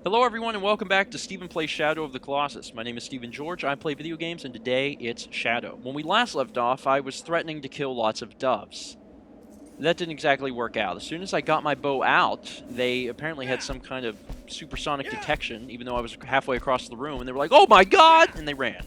Hello everyone and welcome back to StephenPlays Shadow of the Colossus. My name is Stephen George, I play video games, and today it's Shadow. When we last left off, I was threatening to kill lots of doves. That didn't exactly work out. As soon as I got my bow out, they apparently had some kind of supersonic detection, even though I was halfway across the room, and they were like, "Oh my god!" and they ran.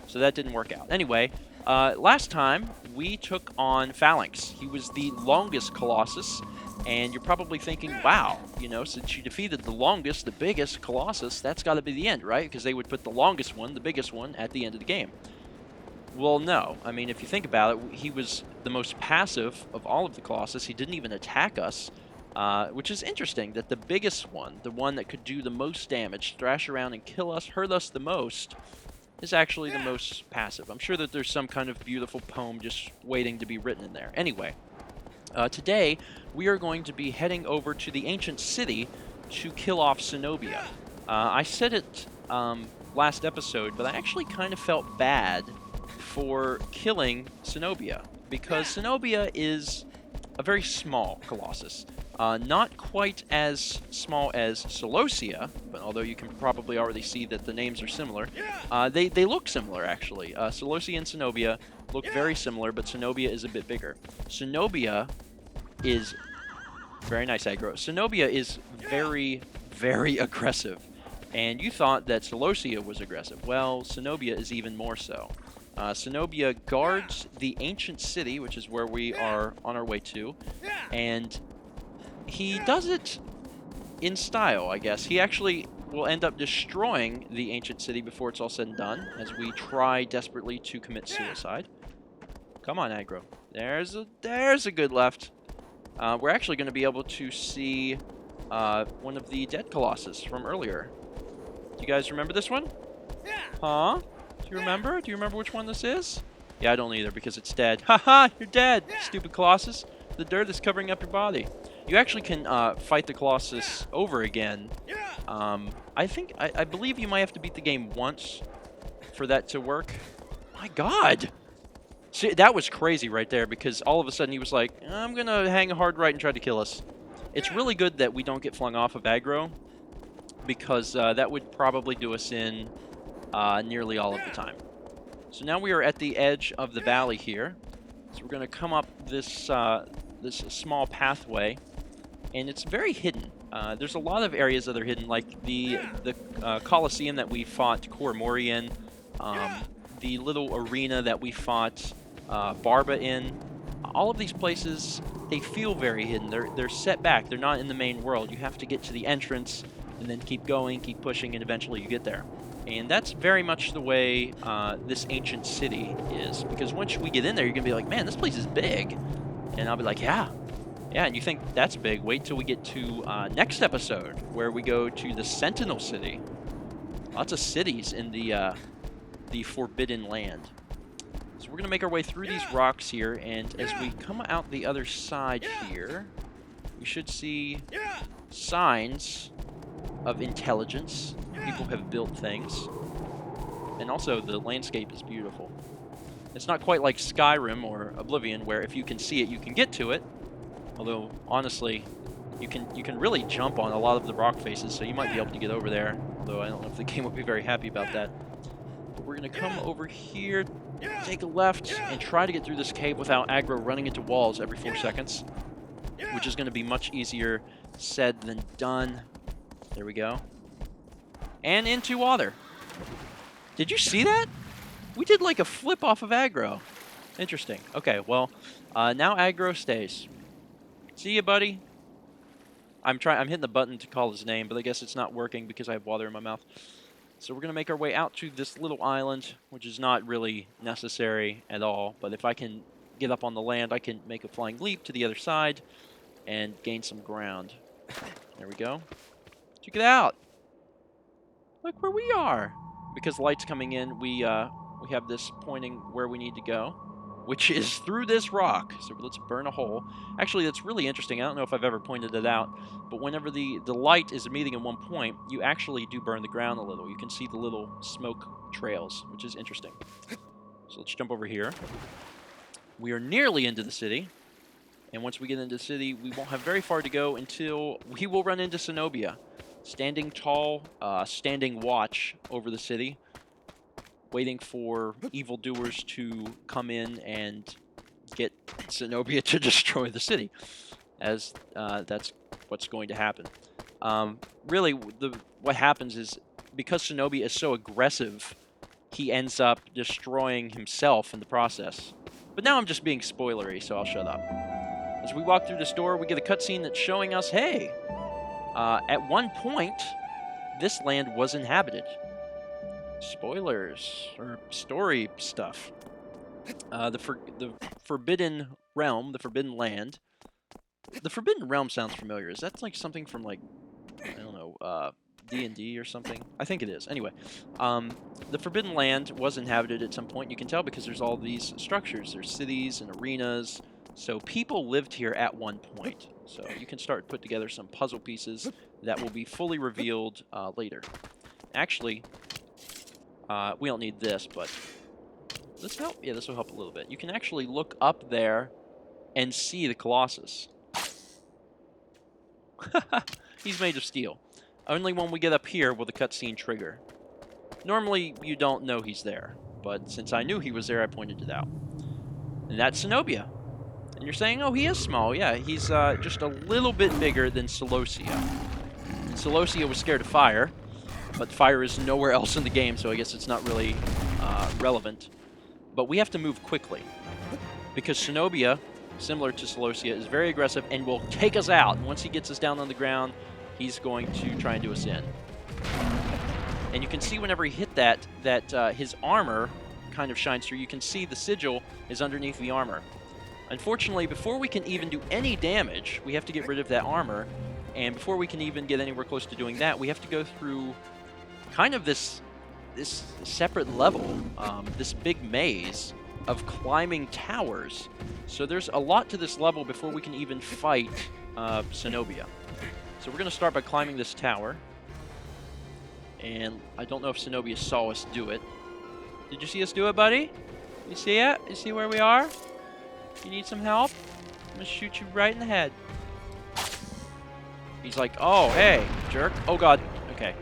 So that didn't work out. Anyway, last time we took on Phalanx. He was the longest Colossus. And you're probably thinking, wow, you know, since you defeated the longest, the biggest Colossus, that's got to be the end, right? Because they would put the longest one, the biggest one, at the end of the game. Well, no. I mean, if you think about it, he was the most passive of all of the Colossus. He didn't even attack us, which is interesting that the biggest one, the one that could do the most damage, thrash around and kill us, hurt us the most, is actually the most passive. I'm sure that there's some kind of beautiful poem just waiting to be written in there. Anyway. Today, we are going to be heading over to the ancient city to kill off Zenobia. I said it last episode, but I actually kind of felt bad for killing Zenobia, because Zenobia is a very small Colossus. Not quite as small as Celosia, but although you can probably already see that the names are similar, they look similar, actually. Celosia and Zenobia look very similar, but Zenobia is a bit bigger. Zenobia is very nice aggro. Zenobia is very, very aggressive. And you thought that Celosia was aggressive. Well, Zenobia is even more so. Zenobia guards the ancient city, which is where we are on our way to. And he does it in style, I guess. He actually will end up destroying the ancient city before it's all said and done, as we try desperately to commit suicide. Come on, aggro. There's a good left. We're actually going to be able to see one of the dead Colossus from earlier. Do you guys remember this one? Huh? Do you remember? Do you remember which one this is? Yeah, I don't either because it's dead. Haha, you're dead, stupid Colossus. The dirt is covering up your body. You actually can fight the Colossus over again. I believe you might have to beat the game once for that to work. My God! See, that was crazy right there, because all of a sudden he was like, I'm going to hang a hard right and try to kill us. It's really good that we don't get flung off of aggro, because that would probably do us in nearly all of the time. So now we are at the edge of the valley here. So we're going to come up this, this small pathway, and it's very hidden. There's a lot of areas that are hidden, like the Colosseum that we fought Koromori in, the little arena that we fought Barba in. All of these places, they feel very hidden. They're set back. They're not in the main world. You have to get to the entrance and then keep going, keep pushing, and eventually you get there. And that's very much the way this ancient city is, because once we get in there, you're going to be like, man, this place is big. And I'll be like, yeah. Yeah, and you think that's big. Wait till we get to next episode, where we go to the Sentinel City. Lots of cities in the Forbidden Land. So we're going to make our way through these rocks here, and as we come out the other side here, we should see signs of intelligence. People have built things. And also, the landscape is beautiful. It's not quite like Skyrim or Oblivion, where if you can see it, you can get to it. Although, honestly, you can really jump on a lot of the rock faces, so you might be able to get over there. Although I don't know if the game would be very happy about that. But we're going to come over here, take a left, and try to get through this cave without aggro running into walls every 4 seconds. Which is going to be much easier said than done. There we go. And into water. Did you see that? We did like a flip off of aggro. Interesting. Okay, well, now aggro stays. See ya, buddy. I'm hitting the button to call his name, but I guess it's not working because I have water in my mouth. So we're going to make our way out to this little island, which is not really necessary at all. But if I can get up on the land, I can make a flying leap to the other side and gain some ground. There we go. Check it out. Look where we are. Because the light's coming in, we have this pointing where we need to go, which is through this rock. So let's burn a hole. Actually, that's really interesting. I don't know if I've ever pointed it out, but whenever the light is meeting in one point, you actually do burn the ground a little. You can see the little smoke trails, which is interesting. So let's jump over here. We are nearly into the city. And once we get into the city, we won't have very far to go until we will run into Zenobia. standing tall, standing watch over the city, waiting for evildoers to come in and get Zenobia to destroy the city, as that's what's going to happen. Really, what happens is, because Zenobia is so aggressive, he ends up destroying himself in the process. But now I'm just being spoilery, so I'll shut up. As we walk through this door, we get a cutscene that's showing us, hey, at one point, this land was inhabited. Spoilers, or story stuff. The Forbidden Realm, the Forbidden Land. The Forbidden Realm sounds familiar. Is that like something from, like, I don't know, D&D or something? I think it is. Anyway, the Forbidden Land was inhabited at some point. You can tell because there's all these structures. There's cities and arenas. So people lived here at one point. So you can start to put together some puzzle pieces that will be fully revealed later. Actually, we don't need this, but this help. Yeah, this will help a little bit. You can actually look up there and see the Colossus. He's made of steel. Only when we get up here will the cutscene trigger. Normally, you don't know he's there, but since I knew he was there, I pointed it out. And that's Zenobia. And you're saying, oh, he is small. Yeah, he's just a little bit bigger than Colossus. Colossus was scared of fire, but fire is nowhere else in the game, so I guess it's not really relevant. But we have to move quickly, because Zenobia, similar to Colossus, is very aggressive and will take us out. And once he gets us down on the ground, he's going to try and do us in. And you can see whenever he hit that his armor kind of shines through. You can see the sigil is underneath the armor. Unfortunately, before we can even do any damage, we have to get rid of that armor. And before we can even get anywhere close to doing that, we have to go through kind of this separate level, this big maze of climbing towers. So there's a lot to this level before we can even fight Zenobia. So we're going to start by climbing this tower. And I don't know if Zenobia saw us do it. Did you see us do it, buddy? You see it? You see where we are? You need some help? I'm going to shoot you right in the head. He's like, oh, hey, jerk. Oh, God. Okay.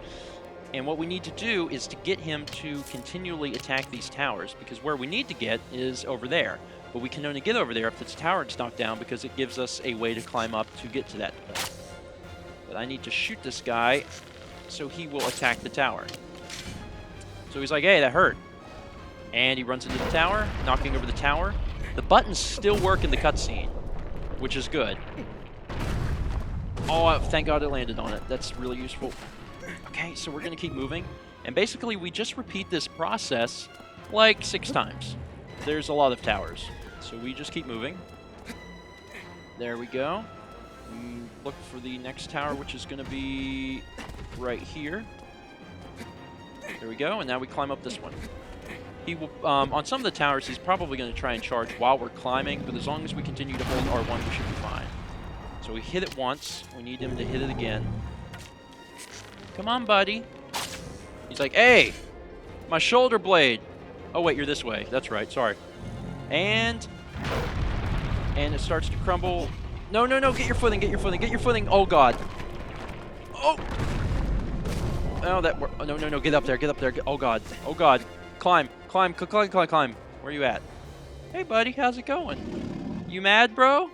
And what we need to do is to get him to continually attack these towers, because where we need to get is over there. But we can only get over there if this tower gets knocked down, because it gives us a way to climb up to get to that point. But I need to shoot this guy so he will attack the tower. So he's like, hey, that hurt. And he runs into the tower, knocking over the tower. The buttons still work in the cutscene, which is good. Oh, thank God it landed on it. That's really useful. Okay, so we're going to keep moving. And basically, we just repeat this process like 6 times. There's a lot of towers. So we just keep moving. There we go. Look for the next tower, which is going to be right here. There we go. And now we climb up this one. He will, on some of the towers, he's probably going to try and charge while we're climbing. But as long as we continue to hold R1, we should be fine. So we hit it once. We need him to hit it again. Come on, buddy. He's like, hey, my shoulder blade. Oh, wait, you're this way. That's right. Sorry. And it starts to crumble. No, no, no. Get your footing. Get your footing. Get your footing. Oh, God. Oh. Oh, that. Oh, no, no, no. Get up there. Get up there. Oh, God. Oh, God. Climb. Climb. Climb. Climb. Climb. Where are you at? Hey, buddy. How's it going? You mad, bro?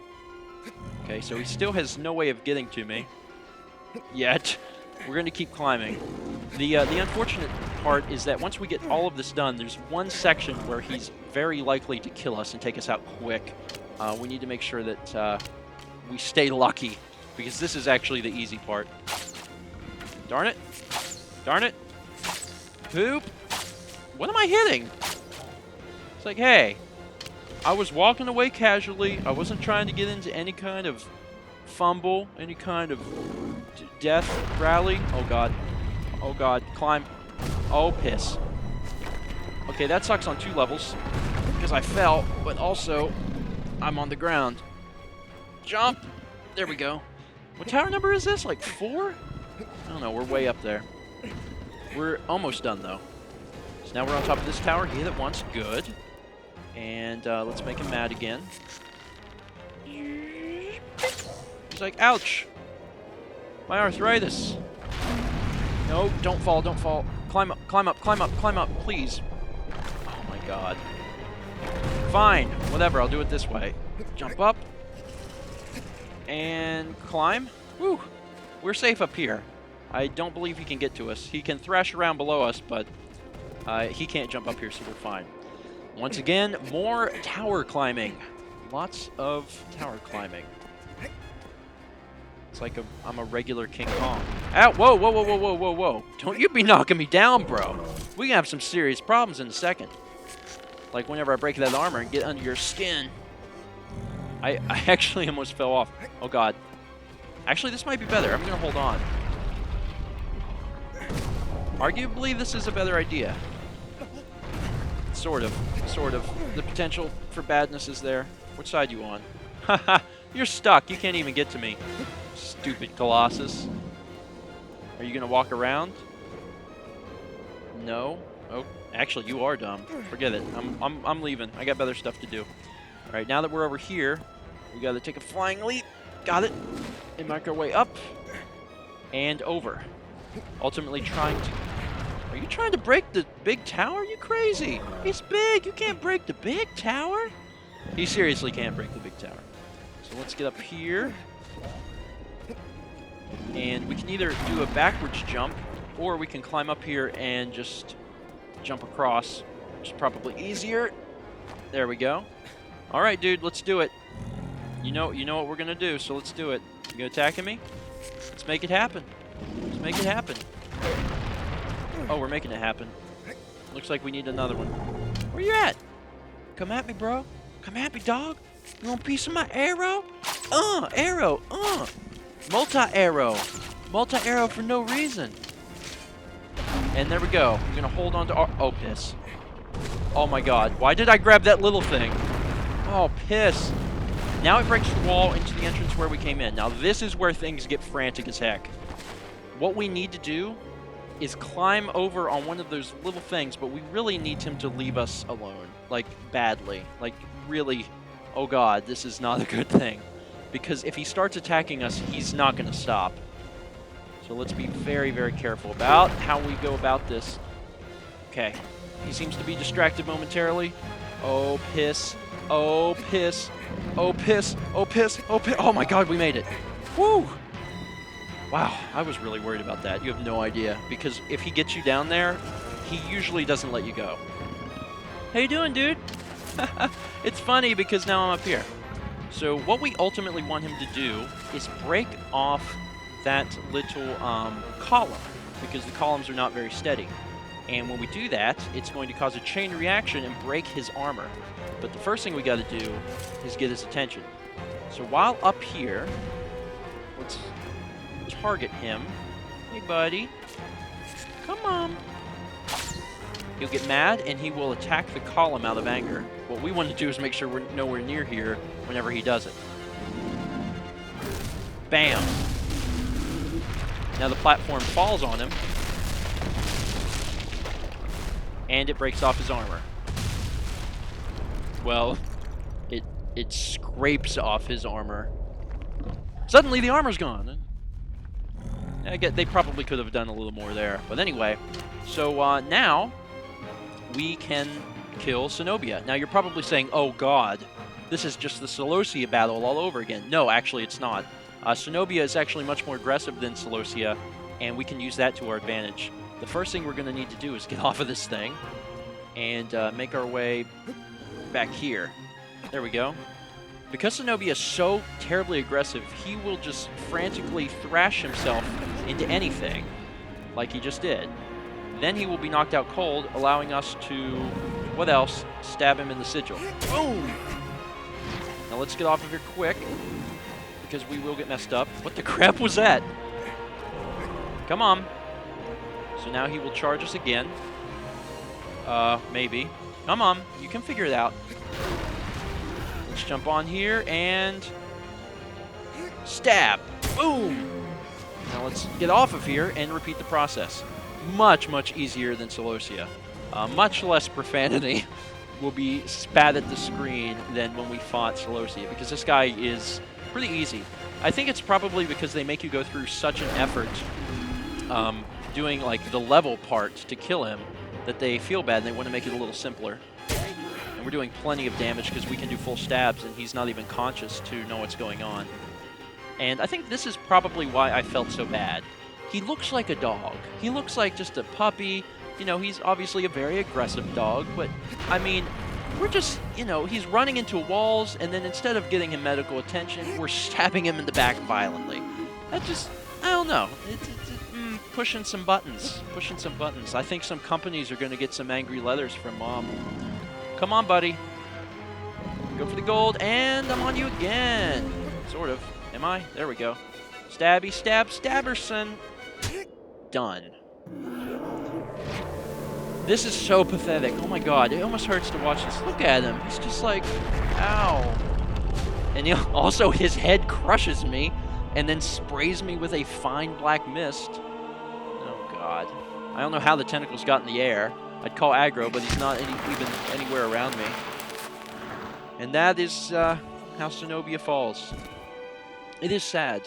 Okay, so he still has no way of getting to me yet. We're going to keep climbing. The unfortunate part is that once we get all of this done, there's one section where he's very likely to kill us and take us out quick. We need to make sure that we stay lucky, because this is actually the easy part. Darn it. Darn it. Poop. What am I hitting? It's like, hey, I was walking away casually. I wasn't trying to get into any kind of fumble, any kind of death rally. Oh, God. Oh, God. Climb. Oh, piss. Okay, that sucks on 2 levels, because I fell, but also I'm on the ground. Jump. There we go. What tower number is this? Like 4? I don't know. We're way up there. We're almost done, though. So now we're on top of this tower. Hit it once. Good. And let's make him mad again. He's like, ouch. My arthritis. No, don't fall, don't fall. Climb up, climb up, climb up, climb up, please. Oh my god. Fine, whatever, I'll do it this way. Jump up. And climb. Woo! We're safe up here. I don't believe he can get to us. He can thrash around below us, but he can't jump up here, so we're fine. Once again, more tower climbing. Lots of tower climbing. It's like I'm a regular King Kong. Ow! Whoa, whoa, whoa, whoa, whoa, whoa, whoa. Don't you be knocking me down, bro. We can have some serious problems in a second. Like whenever I break that armor and get under your skin. I actually almost fell off. Oh, God. Actually, this might be better. I'm going to hold on. Arguably, this is a better idea. Sort of. Sort of. The potential for badness is there. Which side you on? Haha. You're stuck. You can't even get to me. Stupid Colossus. Are you going to walk around? No. Oh, actually, you are dumb. Forget it. I'm leaving. I got better stuff to do. All right, now that we're over here, we got to take a flying leap. Got it. And make our way up and over. Ultimately trying to... Are you trying to break the big tower? You crazy. It's big. You can't break the big tower. He seriously can't break the big tower. So let's get up here. And we can either do a backwards jump, or we can climb up here and just jump across, which is probably easier. There we go. All right, dude, let's do it. You know what we're gonna do, so let's do it. You attacking me? Let's make it happen. Let's make it happen. Oh, we're making it happen. Looks like we need another one. Where you at? Come at me, bro. Come at me, dog. You want a piece of my arrow? Arrow. Multi-arrow. Multi-arrow for no reason. And there we go. We're gonna hold on to our... Oh, piss. Oh my god. Why did I grab that little thing? Oh, piss. Now it breaks the wall into the entrance where we came in. Now this is where things get frantic as heck. What we need to do is climb over on one of those little things, but we really need him to leave us alone. Like, badly. Like, really, oh god, this is not a good thing. Because if he starts attacking us, he's not going to stop. So let's be very, very careful about how we go about this. Okay. He seems to be distracted momentarily. Oh, piss. Oh, piss. Oh, piss. Oh, piss. Oh, piss. Oh, my God, we made it. Woo! Wow, I was really worried about that. You have no idea. Because if he gets you down there, he usually doesn't let you go. How you doing, dude? It's funny because now I'm up here. So what we ultimately want him to do is break off that little column, because the columns are not very steady. And when we do that, it's going to cause a chain reaction and break his armor. But the first thing we got to do is get his attention. So while up here, let's target him. Hey, buddy. Come on. He'll get mad, and he will attack the column out of anger. What we want to do is make sure we're nowhere near here whenever he does it. Bam! Now the platform falls on him, and it breaks off his armor. Well, it scrapes off his armor. Suddenly the armor's gone. I get they probably could have done a little more there. But anyway, so now we can kill Zenobia. Now you're probably saying, oh god, this is just the Celosia battle all over again. No, actually it's not. Zenobia is actually much more aggressive than Celosia, and we can use that to our advantage. The first thing we're going to need to do is get off of this thing and make our way back here. There we go. Because Zenobia is so terribly aggressive, he will just frantically thrash himself into anything, like he just did. Then he will be knocked out cold, allowing us to, what else? Stab him in the sigil. Boom! Now let's get off of here quick, because we will get messed up. What the crap was that? Come on. So now he will charge us again. Maybe. Come on, you can figure it out. Let's jump on here and stab. Boom! Now let's get off of here and repeat the process. Much, much easier than Celosia. Much less profanity will be spat at the screen than when we fought Celosia, because this guy is pretty easy. I think it's probably because they make you go through such an effort doing like the level part to kill him that they feel bad and they want to make it a little simpler. And we're doing plenty of damage because we can do full stabs and he's not even conscious to know what's going on. And I think this is probably why I felt so bad. He looks like a dog. He looks like just a puppy. You know, he's obviously a very aggressive dog, but I mean, we're just, you know, he's running into walls, and then instead of getting him medical attention, we're stabbing him in the back violently. That just, I don't know. It's pushing some buttons. Pushing some buttons. I think some companies are going to get some angry letters from Mom. Come on, buddy. Go for the gold, and I'm on you again. Sort of. Am I? There we go. Stabby, stab, Stabberson. Done. This is so pathetic. Oh my god, it almost hurts to watch this. Look at him. He's just like, ow. And also his head crushes me and then sprays me with a fine black mist. Oh god. I don't know how the tentacles got in the air. I'd call aggro, but he's not even anywhere around me. And that is how Zenobia falls. It is sad.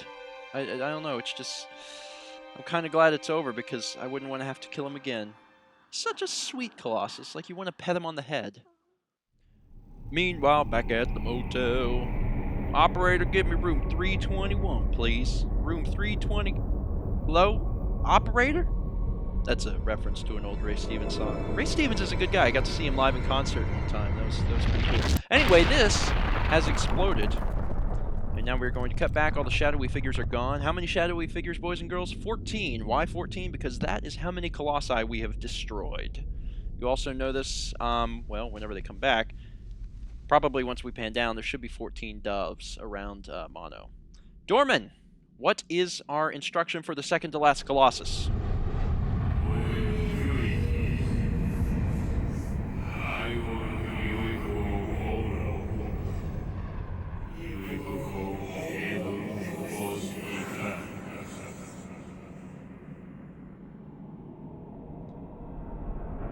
I don't know, it's just... I'm kind of glad it's over because I wouldn't want to have to kill him again. Such a sweet Colossus, like you want to pet him on the head. Meanwhile, back at the motel. Operator, give me room 321, please. Room 320. Hello? Operator? That's a reference to an old Ray Stevens song. Ray Stevens is a good guy. I got to see him live in concert one time. That was pretty cool. Anyway, this has exploded. And now we're going to cut back. All the shadowy figures are gone. How many shadowy figures, boys and girls? 14. Why 14? Because that is how many Colossi we have destroyed. You also know this, well, whenever they come back. Probably once we pan down, there should be 14 doves around Mono. Dorman, what is our instruction for the second to last Colossus?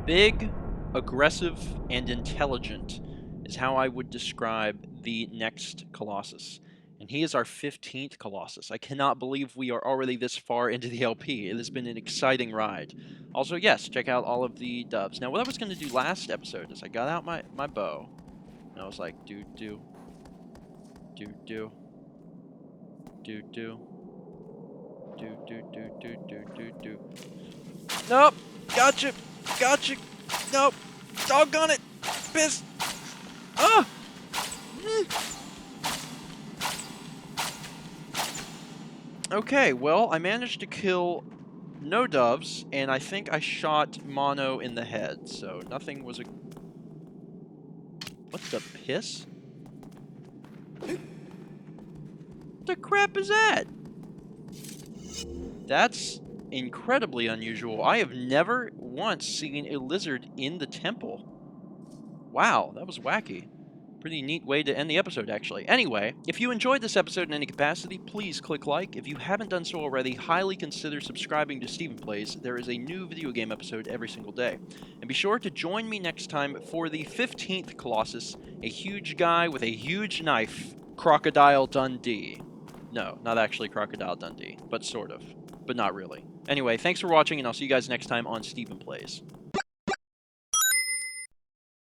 Big, aggressive, and intelligent is how I would describe the next Colossus. And he is our 15th Colossus. I cannot believe we are already this far into the LP. It has been an exciting ride. Also, yes, check out all of the doves. Now, what I was going to do last episode is I got out my bow. And I was like, do. Nope! Gotcha! Gotcha! Nope! Doggone it! Piss! Ah! Okay, well, I managed to kill no doves, and I think I shot Mono in the head, so nothing was a... What the piss? What the crap is that? That's incredibly unusual. I have never once seen a lizard in the temple. Wow, that was wacky. Pretty neat way to end the episode, actually. Anyway, if you enjoyed this episode in any capacity, please click like. If you haven't done so already, highly consider subscribing to StephenPlays. There is a new video game episode every single day. And be sure to join me next time for the 15th Colossus, a huge guy with a huge knife, Crocodile Dundee. No, not actually Crocodile Dundee, but sort of. But not really. Anyway, thanks for watching, and I'll see you guys next time on StephenPlays.